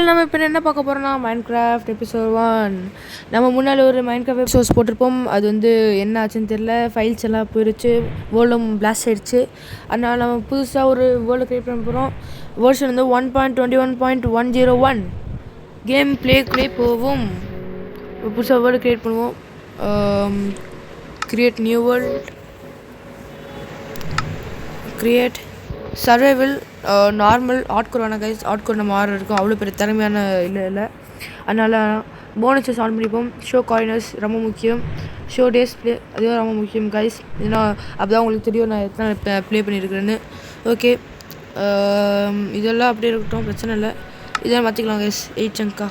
இதில் நம்ம இப்போ என்ன பார்க்க போகிறோம்னா மைன்கிராஃப்ட் எபிசோட் 1. நம்ம முன்னால் ஒரு மைன்கிராஃப்ட் எபிசோட்ஸ் போட்டிருப்போம். அது வந்து என்ன ஆச்சுன்னு தெரியல, ஃபைல்ஸ் எல்லாம் போயிடுச்சு, வேர்ல்டும் பிளாஸ்ட் ஆகிடுச்சு. அதனால் நம்ம புதுசாக ஒரு வேர்ல்டு க்ரியேட் பண்ண போகிறோம். வேர்ஷன் வந்து 1.21.101 கேம் ப்ளே போவோம். புதுசாக வேர்ல்டு க்ரியேட் பண்ணுவோம். Create new world, create survival, normal, hardcore வேணாம் கைஸ். ஹார்ட்கோர் நம்ம ஆர்டர் இருக்கும், அவ்வளோ பெரிய திறமையான இல்லை. அதனால் போனஸஸ் ஆன் பண்ணிப்போம். ஷோ காயினர்ஸ் ரொம்ப முக்கியம், ஷோ டேஸ் ப்ளே அதுவும் ரொம்ப முக்கியம் கைஸ். ஏன்னா அப்போ தான் உங்களுக்கு தெரியும் நான் எத்தனை ப்ளே பண்ணியிருக்கிறேன்னு. ஓகே, இதெல்லாம் அப்படியே இருக்கட்டும், பிரச்சனை இல்லை. இதெல்லாம் மாற்றிக்கலாம் கைஸ். 8 சங்கா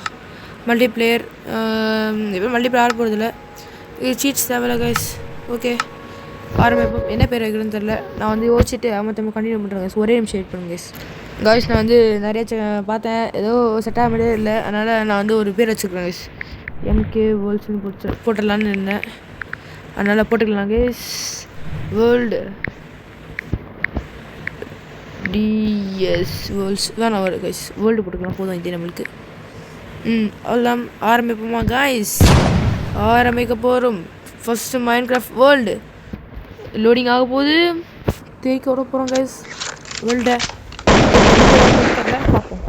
மல்டிப்ளேயர், இப்போ மல்டிப்ளேயர் ஆட போகிறதில்ல, இது சீட்ஸ் தேவையில்ல கைஸ். ஓகே, ஆரம்பிப்போம். என்ன பேர் வைக்கிறேன்னு தெரில, நான் வந்து யோசிச்சுட்டு நம்ம கண்டினியூ பண்ணுறேன் கைஸ். ஒரே நிமிஷம் வெயிட் பண்ணுங்க கைஸ். நான் வந்து நிறைய பார்த்தேன், ஏதோ செட் ஆக மாதிரியே இல்லை. அதனால் நான் வந்து ஒரு பேர் வச்சுக்கிறேன் கைஸ். எம்கே வேர்ல்ட்ஸ்னு போட்டுடலான்னு இருந்தேன். அதனால் போட்டுக்கலாம் கைஸ். வேர்ல்டு டிஎஸ் வேர்ல்ட்ஸ் வேணாம் வரும் கைஸ். வேர்ல்டு போட்டுக்கலாம், போதும் இதே நம்மளுக்கு. அவ்வளோதான், ஆரம்பிப்போமா கைஸ்? ஆரம்பிக்க போகிறோம். ஃபஸ்ட்டு மைன்கிராஃப்ட் வேர்ல்டு லோடிங் ஆக போகுது. தேய்க்க விட போகிறோம் கைஸ் வேர்ல்டை. பார்ப்போம்.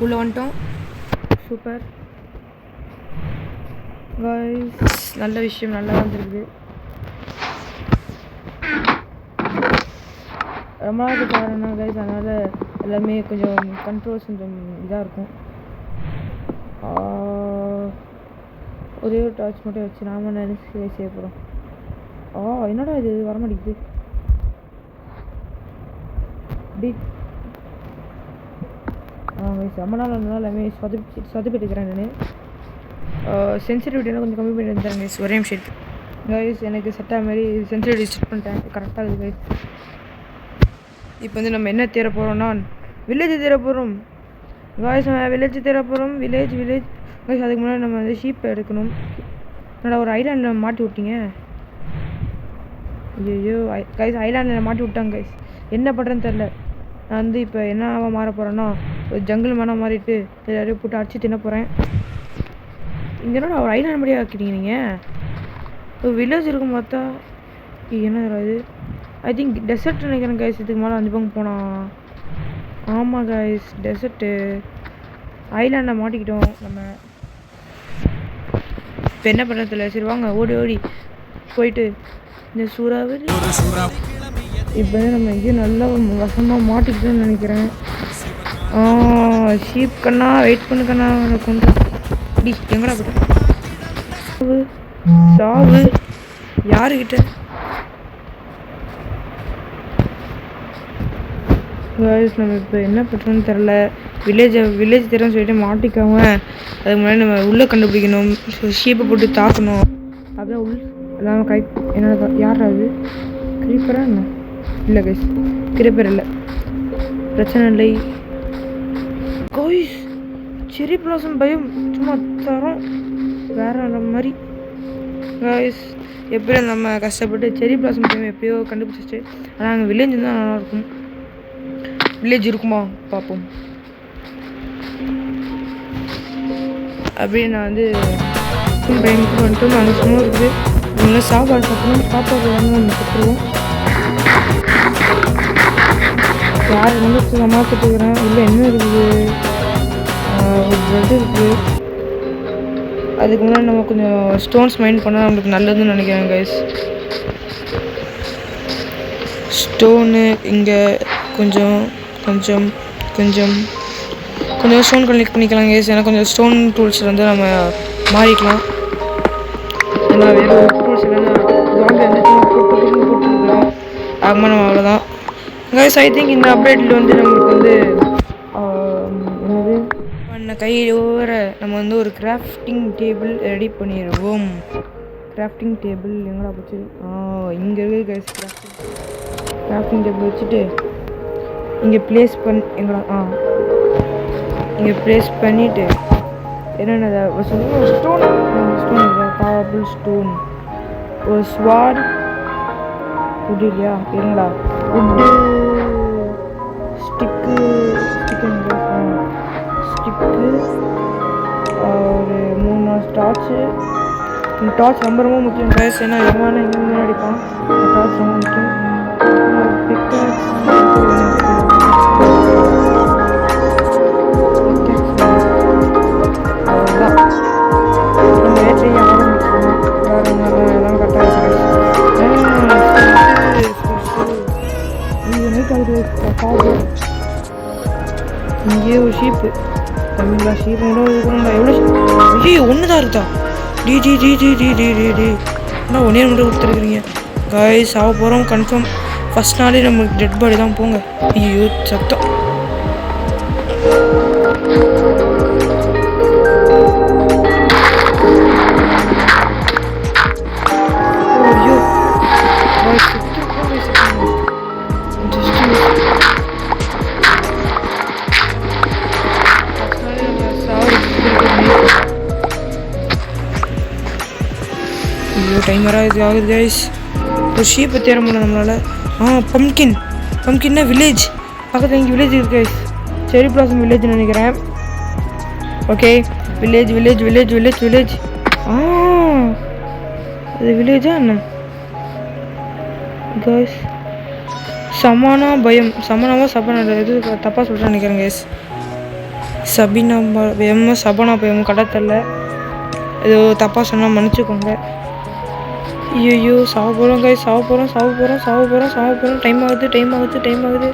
உள்ளே வந்துட்டோம். சூப்பர் கைஸ், நல்ல விஷயம், நல்லா வந்துருக்குது. ரொம்ப நாளுக்கு காரணம் கைஸ், அதனால் எல்லாமே கொஞ்சம் கண்ட்ரோல்ஸ் கொஞ்சம் இதாக இருக்கும். ஒரே ஒரு டார்ச் மட்டும் வச்சு நாம் நினைச்சு செய்ய போகிறோம். என்னடா இது வரமாட்டேங்குது. ரொம்ப நாள் எல்லாமே சொதப்பிட்டுக்கிறேன் நான். சென்சிட்டிவிட்டியெல்லாம் கொஞ்சம் கம்மி பண்ணி இருந்தேன் கைஸ். ஒரே நிமிஷம் கைஸ், எனக்கு செட்டாக மாதிரி சென்சிட்டிவிட்டி செட் பண்ணிட்டேன், கரெக்டாக இருக்குது கைஸ். இப்போ வந்து நம்ம என்ன தேட போகிறோம்னா வில்லேஜ் தேட போகிறோம் கைஸ். நம்ம வில்லேஜ் தேட போகிறோம். Village guys. அதுக்கு முன்னாடி நம்ம வந்து ஷீப் எடுக்கணும். என்னடா ஒரு ஐலாண்டில் மாட்டி விட்டீங்க? ஐயோ கைஸ், ஐலாண்டில் மாட்டி விட்டாங்க கைஸ். என்ன பண்ணுறேன்னு தெரில. நான் வந்து இப்போ என்னவா மாற போகிறேன்னா ஒரு ஜங்கிள் மேனாக மாறிட்டு எல்லாரையும் போட்டு அடிச்சு தின்ன போகிறேன். இங்கே என்னடா ஒரு ஐலாண்ட் மாதிரியே ஆக்கிட்டீங்க நீங்கள்? ஒரு வில்லேஜ் இருக்கும் பார்த்தா என்ன இது? ஐ திங்க் டெசர்ட் நினைக்கிறேன் கைஸ். இதுக்கு மேலே 5 பங்கு போனால். ஆமாம் கைஸ், டெசர்ட்டு ஐலாண்டில் மாட்டிக்கிட்டோம் நம்ம. இப்போ என்ன பண்ணுறதில்ல. சரி வாங்க, ஓடி போயிட்டு இந்த சூறாவளி. இப்போ வந்து நம்ம எங்கேயும் நல்லா வசமாக மாட்டிக்கிட்டோன்னு நினைக்கிறேன். ஷீப் கண்ணா, வெயிட் பண்ணு கண்ணா, கொண்டு டி எங்கடா போய்ட்டு சாவு யாருக்கிட்ட? நம்ம இப்போ என்ன பண்ணுறோன்னு தெரில. வில்லேஜ் தரேன்னு சொல்லிட்டு மாட்டிக்காம அதுக்கு முன்னாடி நம்ம உள்ளே கண்டுபிடிக்கணும். ஷீப்பை போட்டு தாக்கணும். அப்படியே எல்லாம் என்னோட யாரா அது? கிரீப்பரா என்ன? இல்லை கைஸ், கிரீப்பர் இல்லை, பிரச்சனை இல்லை கைஸ். செரி பிளாசம் பயம் சும்மா தரோம் வேற மாதிரி கைஸ். எப்படியோ நம்ம கஷ்டப்பட்டு செரி பிளாசம் பயம் எப்பயோ கண்டுபிடிச்சிச்சு. ஆனால் அங்கே வில்லேஜ் தான் நல்லாயிருக்கும். வில்லேஜ் இருக்குமா பார்ப்போம். அப்படி நான் வந்து பயணிக்கு வந்துட்டு நாங்கள் சும்மா இருக்குது. நல்லா சாப்பாடு வந்து நம்ம கொடுத்துருவோம். யார் வந்து சமாளிச்சுட்டுக்கிறேன். இல்லை என்ன இருக்குது, ஒரு ப்ரெட் இருக்குது. அதுக்கு முன்னாடி நம்ம கொஞ்சம் ஸ்டோன்ஸ் மைண்ட் பண்ணால் நம்மளுக்கு நல்லதுன்னு நினைக்கிறேன் கைஸ். ஸ்டோனு இங்கே கொஞ்சம் ஸ்டோன் கலெக்ட் பண்ணிக்கலாம் கைஸ். ஏன்னா கொஞ்சம் ஸ்டோன் டூல்ஸ் வந்து நம்ம மாறிக்கலாம். ஏன்னா வேறு டூல்ஸ் இல்லைன்னா ஜாம்பி வந்து போட்டுருக்கலாம். ஆகுமா நம்ம அவ்வளோதான் கைஸ். ஐ திங்க் இந்த அப்டேட்டில் வந்து நம்மளுக்கு வந்து என்னது பண்ண கையோர நம்ம வந்து ஒரு கிராஃப்டிங் டேபிள் ரெடி பண்ணிடுவோம். கிராஃப்டிங் டேபிள் எங்கடா போச்சு? இங்கே இருக்குது கைஸ். கிராஃப்டிங் டேபிள் வச்சுட்டு இங்கே ப்ளேஸ் இங்கே ப்ளேஸ் பண்ணிவிட்டு என்னென்ன ஸ்டோன் பவர்ஃபுல் ஸ்டோன், ஒரு ஸ்வாட், உட் இல்லையா? இருங்களா, உட்டு, ஸ்டிக்கு, டார்ச் ரொம்ப ரொம்ப முக்கியம் கைஸ். ஏன்னா எவனா எங்கே அடிப்பான். டார்ச் ரொம்ப முக்கியம். அவ்வளோதான் நம்ம வேட்டையை ஆரம்பிச்சிடலாம். வேறு எல்லாம் கரெக்டாக இங்கேயே ஒரு ஷீப்பு தமிழா ஷீப் இருக்கணும்டா. எவ்வளோ ஐயோ ஒன்று தான் இருக்கா? டி டி டி டி டி டி டி டி ஆனால் ஒன்றே மட்டும் கொடுத்துருக்குறீங்க காய்ஸ். ஆக போகிறோம் கன்ஃபார்ம். ஃபஸ்ட் நாளே நம்மளுக்கு டெட் பாடி தான் போங்க. ஐயோ சத்தம். ஐயோ டைமராக இது ஆகுது கைஸ். ஒரு ஷீப்பை தேட முடியல நம்மளால். பம்கின்னா வில்லேஜ் பக்கத்தில் இங்கே வில்லேஜ் இருக்குது கைஸ். செரி பிளாசம் வில்லேஜ்னு நினைக்கிறேன். Okay village village village village village அது வில்லேஜா என்ன கைஸ்? சமானா பயம் சமனாவா சபனா இது தப்பாக சொல்கிறேன் நினைக்கிறேன் கைஸ். சபினா பயம் சபனா பயம் கடத்தல ஏதோ தப்பாக சொன்னால் மன்னிச்சுக்கோங்க. ஐயோ சாவ போகிறோம் கைஸ். சாவ போகிறோம். டைம் ஆகுது.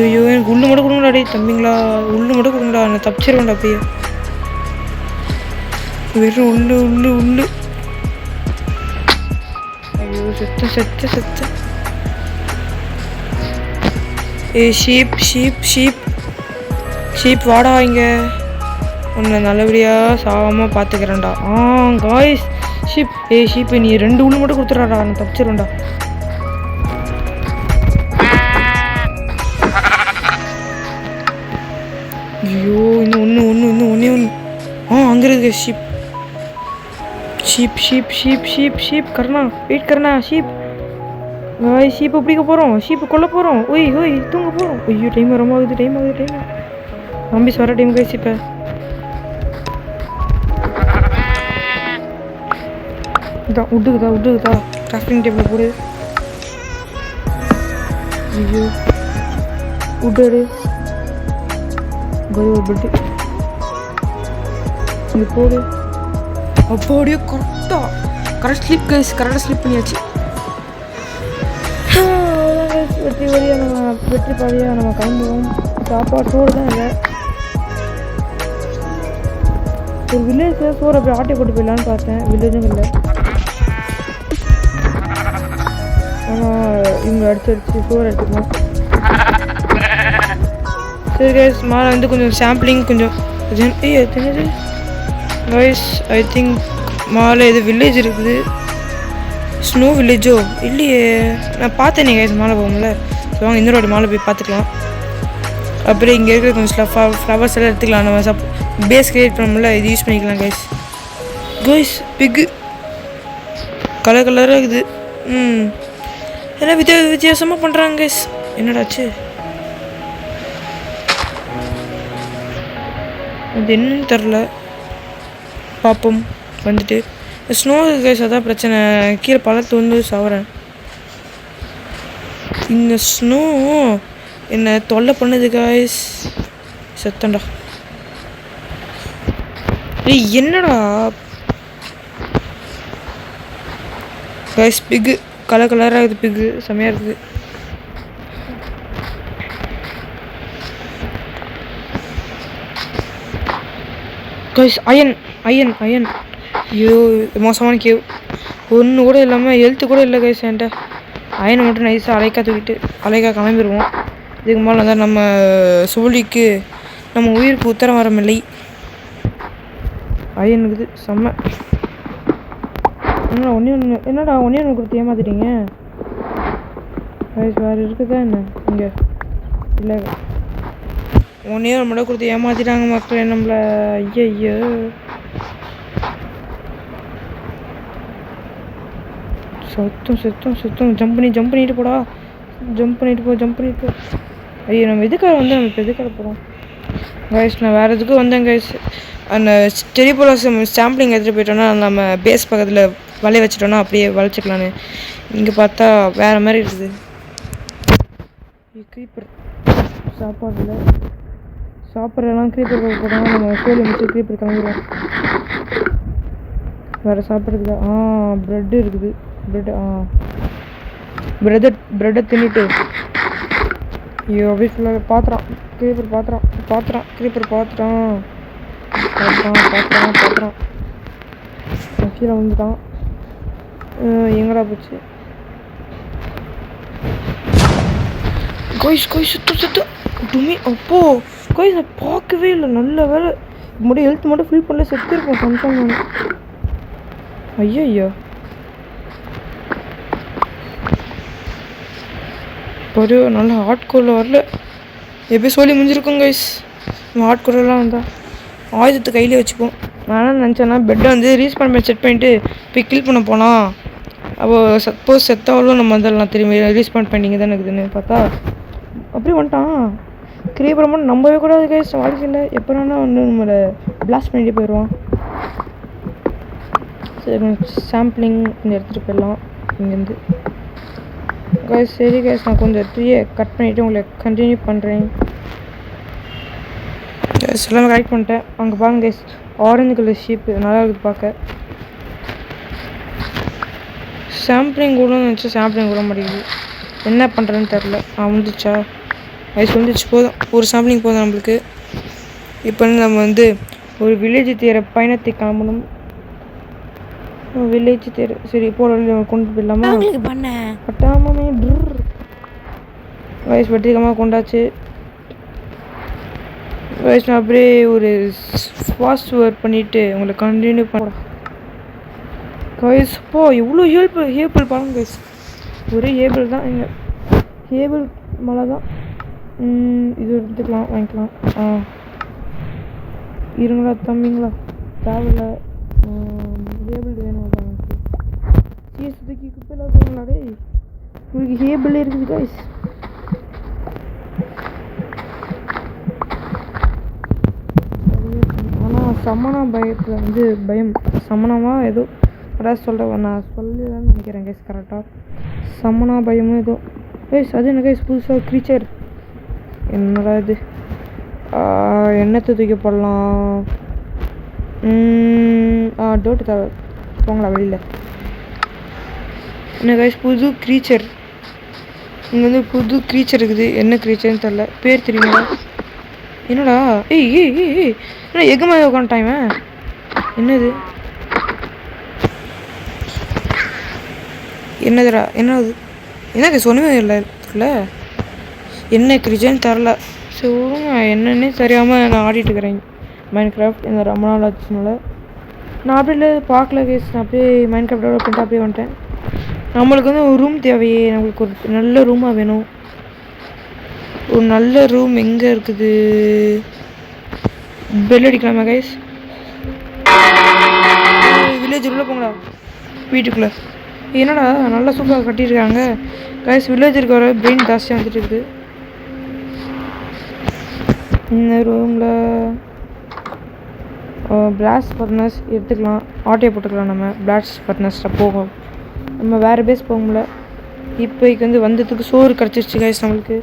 ஐயோ எனக்கு உள்ளு மட்டும் கொடுங்கடா. டே தம்பிங்களா உள்ளு மட்டும் கொடுங்கடா. நான் தப்பிச்சிருவேன்டா அப்படியே. வெறும் உள்ளு. ஐயோ செத்த. ஷீப் வாடா இங்கே. உன்னை நல்லபடியாக சாகாமல் பார்த்துக்கிறேன்டா. காய்ஸ் ஷீப் நீ 2 உள்ளு மட்டும் கொடுத்துட்றாடா. நான் தப்பிச்சிருவேன்டா. ஐயோ இன்னும் ஒன்று அங்கே இருக்கு ஷீப் கர்ணா வெயிட் கர்ணா ஷீப் ஷீப்பை பிடிக்க போகிறோம். ஷீப்பை கொல்ல போகிறோம். ஓய் தூங்க போகிறோம். ஐயோ டைம் ரொம்ப ஆகுது. நம்பிஸ் வர டைம் கைஸ். இப்போ இதான் உட்டுக்குதா கிராஃப்டிங் டேபிள் போடு. ஐயோ உட்டு ஒரு பெட்டு இங்கே போடு. அப்படியே கரெக்டாக ஸ்லிப் பண்ணியாச்சு. வெற்றி பாதியாக நம்ம கிளம்புவோம். சாப்பாடு தான் இல்லை. ஒரு வில்லேஜில் சோறு அப்படி ஆட்டை போட்டு போயிடலான்னு பார்த்தேன். வில்லேஜும் இல்லை. ஆனால் இவங்க அடிச்சு சோறு எடுத்துக்கணும். சரி கைஸ் மேலே வந்து கொஞ்சம் சாம்பிளிங் கொஞ்சம் எத்தனை கைஸ். ஐ திங்க் மேலே இது வில்லேஜ் இருக்குது. ஸ்னோ வில்லேஜோ இல்லையே. நான் பார்த்தேனே கைஸ் மேலே போகும்ல. ஸோ வாங்க இன்னொரு வாட்டி மேலே போய் பார்த்துக்கலாம். அப்புறம் இங்கே இருக்கிற கொஞ்சம் ஃப்ளவர்ஸ் எல்லாம் எடுத்துக்கலாம். நம்ம பேஸ் கிரியேட் பண்ணோம்ல இது யூஸ் பண்ணிக்கலாம் கைஸ். பிக்கு கலராக இருக்குது. எல்லாம் வித்தியாசமாக பண்ணுறாங்க கைஸ். என்னடாச்சு அது என்னன்னு தெரில. பார்ப்போம் வந்துட்டு. ஸ்னோ கைஸ் அதான் பிரச்சனை. கீழே பழத்து வந்து சவறேன். இந்த ஸ்னோ என்ன தொல்லை பண்ணுது கைஸ். செத்தண்டா. என்னடா கைஸ் பிக்கு கலராக இருக்குது. பிக்கு செம்மையாக இருக்குது. கைஸ் அயன் ஐயோ மோசமான கேவ். ஒன்று கூட இல்லாமல் ஹெல்த்து கூட இல்லை கைஸ். என்கிட்ட அயனை மட்டும் நைஸாக அலைக்கா கிளம்பிடுவோம். இதுக்கு மேலே வந்தால் நம்ம சோழிக்கு நம்ம உயிருக்கு உத்தரவாதம் இல்லை. அயனுக்குது செம்ம. என்னடா ஒன்றே கொடுத்து ஏமாத்திட்டீங்க கைஸ். வேறு இருக்குதா என்ன இங்கே? இல்லை ஒன்றே மட்டும் கொடுத்து ஏமாத்திட்டாங்க மக்களே நம்மளை. ஐயோ சுத்தம் ஜம்ப் பண்ணிட்டு போடா. ஜம்ப் பண்ணிட்டு போ. ஐயோ நம்ம எதுக்காக வந்தோம்? நம்ம இப்போ எதுக்காக போகிறோம் கைஸ்? நான் வேறு எதுக்கும் வந்தேன் கைஸ். அந்த டெரிபோலாசம் சாம்பிளிங் எடுத்துகிட்டு போயிட்டோன்னா நம்ம பேஸ் பக்கத்தில் வளைய வச்சிட்டோன்னா அப்படியே வளைச்சிக்கலான்னு. இங்கே பார்த்தா வேறு மாதிரி இருக்குது. க்ரீப்பர் சாப்பாடில் சாப்பிட்றதெல்லாம் க்ரீப்பர் போட்டாங்கன்னா நம்ம கோழி முடிச்சு க்ரீப்பர் கிளம்பிடுவோம். வேறு சாப்பிட்றதுல ப்ரெட்டு இருக்குது. ப்ரெட்டை தின்னுட்டு ஐயோ அப்படியே ஃபுல்லாக பாத்திரம் க்ரீப்பர் பாத்திரம் கீழே வந்துட்டான். எங்கடா போச்சு? கோயிஸ் சுத்த டுமி. அப்போ கோயிஸ் நான் பார்க்கவே இல்லை. நல்ல வேலை முடிய ஹெல்த் மட்டும் ஃபில் பண்ணல, செத்து இருக்கும் கன்ஃபார்ம் நான். ஐயோ ஒரு நல்ல ஹாட் கோரில் வரல. எப்படி சொல்லி முடிஞ்சிருக்கோம் கைஸ். நம்ம ஹாட் கோரெலாம் வந்தால் ஆயுதத்தை கையிலே வச்சுப்போம். நான் என்ன நினச்சேன்னா பெட்டை வந்து ரீஸ்பான் பண்ணி செட் பண்ணிட்டு போய் கில் பண்ண போனால் அப்போது சப்போஸ் செத்தாலும் நம்ம வந்துடலாம். திரும்பி ரீஸ்பான் பண்ணிங்க தானே இருக்குதுன்னு பார்த்தா அப்படியே வந்துட்டான். க்ரீப்பர் மட்டும் நம்பவே கூடாது கைஸ். வாழ்க்கையில் எப்போனா வந்து நம்மளை பிளாஸ்ட் பண்ணிட்டு போயிடுவான். சரி சாம்பிளிங் கொஞ்சம் எடுத்துகிட்டு போயிடலாம் இங்கேருந்து கைஸ். சரி கைஸ், நான் கொஞ்சம் ட்ரீயை கட் பண்ணிவிட்டு உங்களை கண்டினியூ பண்ணுறேன். எல்லாமே கரெக்ட் பண்ணிட்டேன். அங்கே பாருங்க கைஸ், ஆரஞ்சு கலர் ஷீப்பு நல்லா இருக்குது பார்க்க. சாம்பிளிங் கூட நினச்சி சாம்பிளிங் கூட மாட்டேங்குது. என்ன பண்ணுறேன்னு தெரில. வந்துச்சா கைஸ்? வந்துச்சு. போதும், ஒரு சாம்பிளிங் போதும் நம்மளுக்கு. இப்போ நம்ம வந்து ஒரு வில்லேஜ் தேர பயணத்தை காணணும். வில்லேஜ் தேர் சரி போகிற கொண்டு போயிடலாமா? பட்டாமே வயசு வெற்றிகமாக கொண்டாச்சு வயசு. நான் அப்படியே ஒரு ஃபாஸ்ட் ஒர்க் பண்ணிவிட்டு உங்களை கண்டினியூ பண்ண வயசுப்போ எவ்வளோ ஹேபிள் பாருங்க கைஸ். ஒரே ஹேபிள் தான் இங்கே. ஹேபிள் மழை தான். இது எடுத்துக்கலாம், வாங்கிக்கலாம். இருங்களா தம்பிங்களா, தேவையில்ல. ஹேபிள் வேணும் தூக்கி குப்பையில் சொல்லுங்களா டே. உங்களுக்கு ஹேபிள் இருக்குது கைஸ். ஆனால் சமணா பயத்தில் வந்து பயம் சமணமாக ஏதோ அதாவது சொல்கிறேன் நான் சொல்லலான்னு நினைக்கிறேன் கைஸ் கரெக்டாக. சமணா பயமும் ஏதோ கைஸ். அது என்ன கைஸ் புதுசாக க்ரீச்சர்? என்னடா இது? எண்ணத்தை தூக்கி போடலாம். டோட்டு தேவை போங்களா வெளியில். என்ன கைஸ் புது க்ரீச்சர்? இங்கே வந்து புது க்ரீச்சர் இருக்குது. என்ன க்ரீச்சர்னு தெரில, பேர் தெரியுங்களா? என்னடா ஏய் என்ன எகமாக உட்காந்துட்டாங்க? என்னது என்னது என்ன கைஸ் ஒன்றுமே இல்லை இருக்குல்ல. என்ன க்ரீச்சர்னு தெரில. சொல்லுங்க என்னன்னே தெரியாமல் நான் ஆடிட்டு இருக்கிறேன் மைண்ட் கிராஃப்ட். இந்த ரொம்ப நாள் ஆச்சுனால நான் அப்படியே பார்க்கல கேஸ். நான் அப்படியே மைண்ட் கிராஃப்ட் டெவலப் பண்ணிட்டு அப்படியே வந்துட்டேன். நம்மளுக்கு வந்து ஒரு ரூம் தேவையே. நம்மளுக்கு ஒரு நல்ல ரூமாக வேணும். ஒரு நல்ல ரூம் எங்கே இருக்குது? பெல் அடிக்கலாமா கைஸ்? வில்லேஜ் உள்ளே போங்களா வீட்டுக்குள்ளே. என்னடா நல்லா சூப்பராக கட்டியிருக்காங்க கைஸ். வில்லேஜருக்கு வர பிரெயின் ஜாஸ்தியாக வந்துட்டு இருக்குது. இந்த ரூமில் பிளாஸ்ட் ஃபர்னஸ் எடுத்துக்கலாம். ஆட்டையை போட்டுக்கலாம். நம்ம பிளாஸ்ட் ஃபர்னஸில் போகும். நம்ம வேறு பேஸ் போக முடியல. இப்போக்கு வந்து வந்ததுக்கு சோறு கிடச்சிருச்சு கைஸ் நம்மளுக்கு.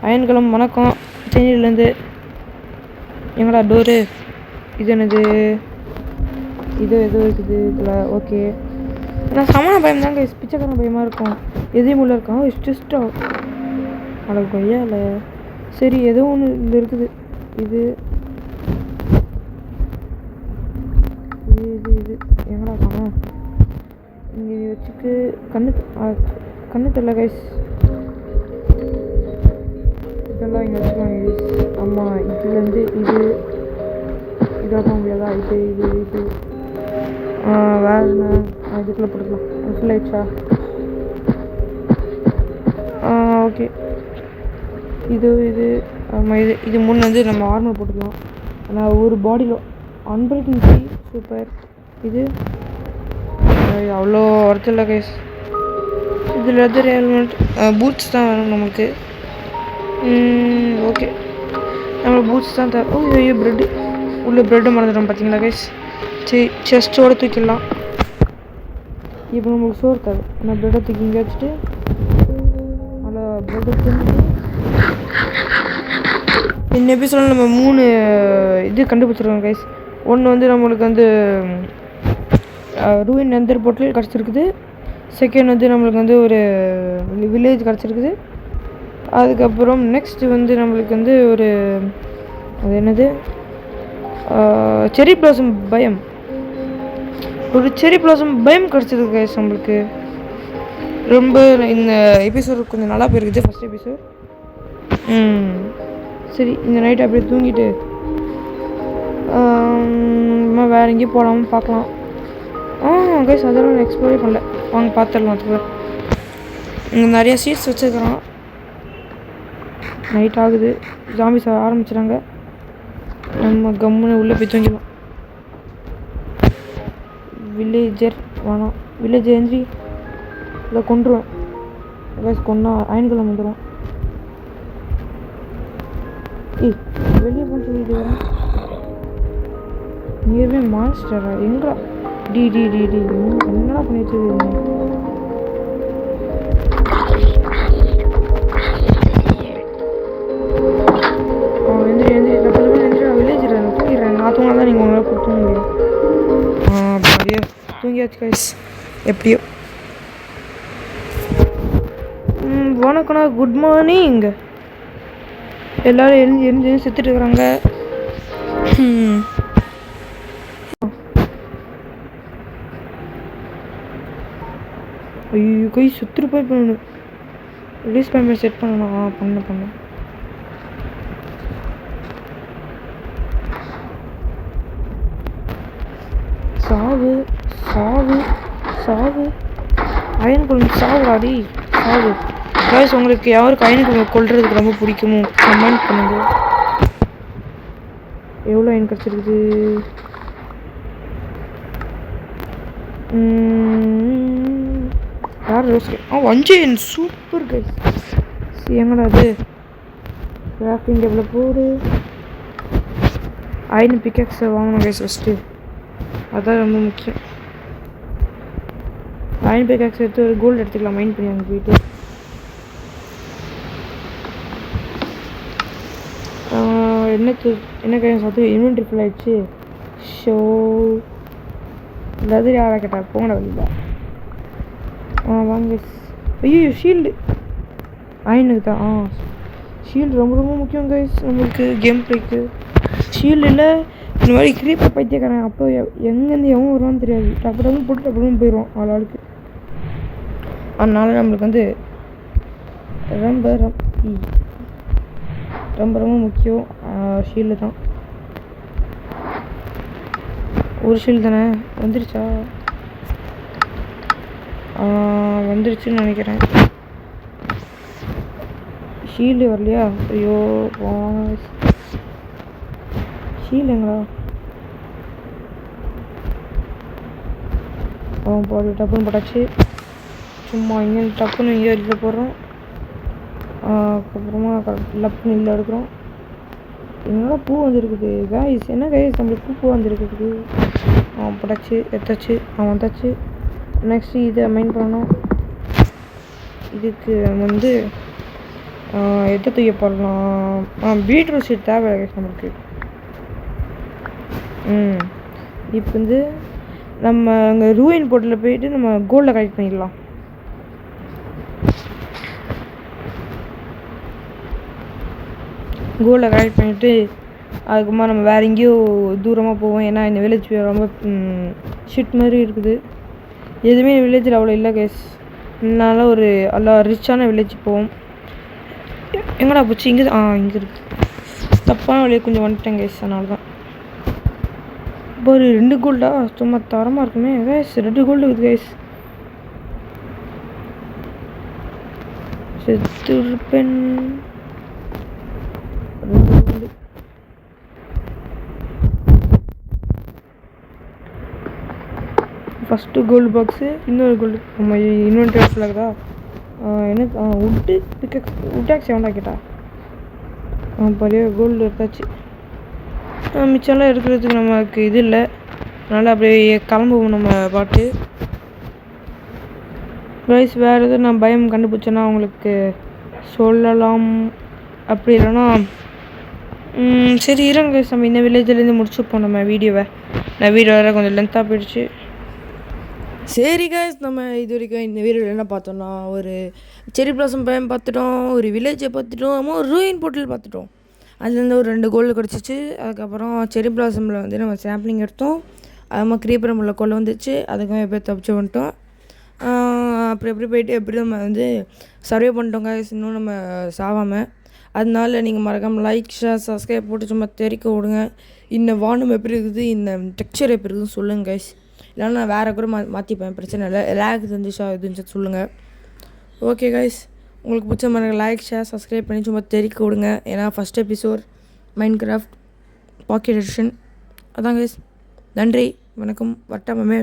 அயன்கிழமை வணக்கம் சென்னையிலேருந்து. எங்கடா டோரு? இது என்னது? இது எதோ இருக்குது இதில். ஓகே, நான் சமண பயம் தான் கைஸ். பிச்சைக்காரன் பயமாக இருக்கும். எதையும் உள்ள இருக்கான் இஷ்டா அட கொய்யா இல்லை. சரி ஏதோ ஒன்று இதில் இருக்குது. இது எங்கடா காணும்? இங்கே வச்சுக்கு கண்ணு தெரியல கைஸ். இதெல்லாம் இங்கே வச்சுக்கலாம் கைஸ். ஆமாம், இதுலேருந்து இதாக போக முடியாதா? இது வேறு என்ன? இதுக்குள்ளே போட்டுக்கலாம். ஃபுல் ஆயிடுச்சா? ஓகே. இது முன் வந்து நம்ம ஆர்மர் போட்டுக்கலாம். ஆனால் ஒரு பாடியில் அன்பிரேக்கிங் த்ரீ சூப்பர். இது அவ்வளோ ஒர்த்து இல்லை கைஸ். இது லெதர் ஹெல்மெட் பூட்ஸ் தான் வேணும் நமக்கு. ஓகே, நம்ம பூட்ஸ் தான் தேவை. ஐயோ ப்ரெட்டு உள்ள ப்ரெட்டு மறந்துட்டோம் பார்த்தீங்களா கைஸ். சரி செஸ்ட்டோடு தூக்கிடலாம். இப்போ நம்மளுக்கு சோறு இருக்காது. நான் ப்ரெட்டை தூக்கி இங்கே வச்சுட்டு அதில் ப்ரெட்டை தூக்கி இந்த எபிசோடில் நம்ம 3 இது கண்டுபிடிச்சிருக்கோம் கைஸ். ஒன்று வந்து நம்மளுக்கு வந்து ரூயின் நெந்தர் போர்ட்டல் கிடச்சிருக்குது. செகண்ட் வந்து நம்மளுக்கு வந்து ஒரு வில்லேஜ் கிடச்சிருக்குது. அதுக்கப்புறம் நெக்ஸ்ட்டு வந்து நம்மளுக்கு வந்து ஒரு அது என்னது செரி பிளாசம் பயம், ஒரு செரி பிளாசம் பயம் கிடச்சிருக்கு கைஸ் நம்மளுக்கு. ரொம்ப இந்த எபிசோடு கொஞ்சம் நல்லா போயிருக்குது ஃபஸ்ட் எபிசோட். சரி இந்த நைட் அப்படியே தூங்கிட்டு வேறு எங்கேயும் போகலாமல் பார்க்கலாம். கைஸ் அதெல்லாம் நான் எக்ஸ்ப்ளோரே பண்ணல. வாங்க பார்த்துடலாம். அதுக்கு இங்கே நிறையா சீட்ஸ் வச்சுருக்குறான். நைட் ஆகுது, ஜாம்பிஸ் ஆரம்பிச்சிட்டாங்க. நம்ம கம்முன்னு உள்ளே போய் தூங்கிடலாம். வில்லேஜர் வேணாம், வில்லேஜர் எந்திரி இல்லை கொண்டுருவேன் கைஸ். கொண்டா அயன்குள்ளே வந்துடுவோம். வெளியே போன்னு சொல்லிட்டு வரேன். நியர்வே மான்ஸ்டரா எங்கடா? டி டி டி டி என்னடா பண்ணி வச்சுருக்கீங்க? வில்லேஜ் தூங்கிடுறேன். நான் தூங்கினா தான் நீங்கள் உங்களால் கொடுத்து முடியும். அப்படியே தூங்கியாச்சு கைஸ் எப்படியோ. வணக்கண்ணா, குட் மார்னிங். எல்லோரும் எரிஞ்சு செத்துட்டு இருக்கிறாங்க. ஐயோ கை சுற்றுட்டு போய் பண்ணணும். ரிலீஸ் பேமெண்ட் செட் பண்ணணும். பண்ண சாவு சாவு சாவு அயன் குழம்பு சாவுடாடி சாவு. கைஸ் உங்களுக்கு யாருக்கு அயன் குழம்பு கொள்றதுக்கு ரொம்ப பிடிக்குமோ கமெண்ட் பண்ணுங்க. எவ்வளோ அயன் கிடச்சிருக்குது? யார் ரோஸ்கே? 5 அயன் சூப்பர் கைஸ். எங்கடா அது? கிராஃப்டிங் டேபிளில் போடு. அயன் பிக்கெக்ஸை வாங்கணும் கைஸ் ஃபஸ்ட்டு, அதுதான் ரொம்ப முக்கியம். அயன் பிக்கெக்ஸ் எடுத்து ஒரு கோல்டு எடுத்துக்கலாம் மைண்ட் பண்ணி அங்கே போயிட்டு. என்ன கைஸ் அது இன்வென்ட்ரி ஃபுல் ஆகிடுச்சு. ஷோ லெதர் யாராக கேட்டா போங்கடா வெளியில். வாங்க. ஐயோ ஷீல்டு அயனுக்கு தான். ஷீல்டு ரொம்ப ரொம்ப முக்கியம் கைஸ் நம்மளுக்கு கேம் பிளேக்கு. ஷீல்டு இல்லை இந்த மாதிரி கிரீப்பை பைத்தியக்காரன் அப்போ எங்கேருந்து எவன் வருவான்னு தெரியாது. டப்பு டப்புன்னு போட்டு டப்புன்னு போயிடுவோம் ஆளாளுக்கு. அதனால நம்மளுக்கு வந்து ரொம்ப ரொம்ப முக்கியம் ஷீல்டு தான். ஒரு ஷீல்டு தானே வந்துருச்சா? வந்துருச்சுன்னு நினைக்கிறேன். ஷீல்டு வரலையா? ஐயோ ஷீல்டு எங்களா? போடு டப்புன்னு போட்டாச்சு. சும்மா இங்கே டப்புன்னு இங்கே வெளியில் போடுறோம். அதுக்கப்புறமா லப்புன்னு இல்லை எடுக்கிறோம். என்னடா பூ வந்துருக்குது கைஸ்? என்ன கைஸ் நம்மளுக்கு பூ வந்துருக்குது? போட்டாச்சு, எடுத்தாச்சு, வந்தாச்சு. நெக்ஸ்ட்டு இதை மைண்ட் பண்ணணும். இதுக்கு வந்து எதை தூக்கி போடலாம்? பீட்ரூட் சீட் தேவை கைஸ் நம்மளுக்கு. இப்போ வந்து நம்ம அங்கே ரூயின் போர்ட்டில் போயிட்டு நம்ம கோல்டை கலெக்ட் பண்ணிடலாம். கோல்டை கலெக்ட் பண்ணிவிட்டு அதுக்கப்புறமா நம்ம வேறு எங்கேயோ தூரமாக போவோம். ஏன்னா இந்த வில்லேஜ் ரொம்ப ஷிட் மாதிரி இருக்குது. எதுவுமே வில்லேஜில் அவ்வளோ இல்லை கேஸ். அதனால ஒரு நல்லா ரிச்சான வில்லேஜ் போவோம். எங்கடா போச்சு? இங்கே இங்கே இருக்குது. தப்பான வழியை கொஞ்சம் வந்துட்டேன் கேஸ். அதனால தான் ஒரு 2 கோல்டா சும்மா தரமாக இருக்குமே கேஸ். 2 கோல்டு இருக்குது கேஸ். செத்துருப்பேன். 2 கோல்டு. ஃபஸ்ட்டு கோல்டு பாக்ஸு, இன்னொரு கோல்டு. நம்ம இன்வென்ட்ரி ஃபுல் ஆகுதா? என்ன உட் ஆக்ஸ் எவன்டா கேட்டா? பழைய கோல்டு எடுத்தாச்சு. மிச்சம்லாம் இருக்கிறதுக்கு நமக்கு இது இல்லை. அதனால் அப்படியே கிளம்புவோம் நம்ம பாட்டு. கைஸ் வேறு எதுவும் நான் பயம் கண்டுபிடிச்சேன்னா உங்களுக்கு சொல்லலாம். அப்படி இல்லைன்னா சரி இருங்க கைஸ், நம்ம இந்த வில்லேஜ்லேருந்து முடிச்சுப்போம் நம்ம வீடியோவை. நான் வீடியோ வேறு கொஞ்சம் லென்த்தாக போயிடுச்சு. சரி கைஸ், நம்ம இது வரைக்கும் இந்த வீடியோவில் என்ன பார்த்தோம்னா, ஒரு செரி பிளாசம் பயம் பார்த்துட்டோம், ஒரு வில்லேஜை பார்த்துட்டோம், ஒரு ரூயின் போர்ட்டல் பார்த்துட்டோம். அதுலேருந்து ஒரு 2 கோல்டு கிடச்சிச்சு. அதுக்கப்புறம் செரி பிளாசமில் வந்து நம்ம சாம்பிளிங் எடுத்தோம். அதுமாதிரி கிரீப்பரம் உள்ள கொள்ள வந்துச்சு. அதுக்கும் எப்போ தப்பிச்சு வந்துட்டோம். அப்புறம் எப்படி போயிட்டு எப்படி நம்ம வந்து சர்வே பண்ணிட்டோம் கைஸ், இன்னும் நம்ம சாவாமல். அதனால நீங்கள் மறக்காமல் லைக், ஷேர், சப்ஸ்கிரைப் போட்டு சும்மா தெரிக்க விடுங்க. இந்த வானம் எப்படி இருக்குது, இந்த டெக்ஸ்சர் எப்படி இருக்குதுன்னு சொல்லுங்கள் கைஸ். இல்லைனா நான் வேறு கூட மாற்றிப்பேன், பிரச்சனை இல்லை. லேக் இருந்துச்சா இதுன்னு சொல்லுங்கள். ஓகே கைஸ், உங்களுக்கு பிடிச்ச மாதிரி லைக், ஷேர், சப்ஸ்கிரைப் பண்ணி சும்மா தெரிக்க விடுங்க. ஏன்னா first episode Minecraft pocket edition. அதான் கைஸ், நன்றி, வணக்கம், வட்டமே.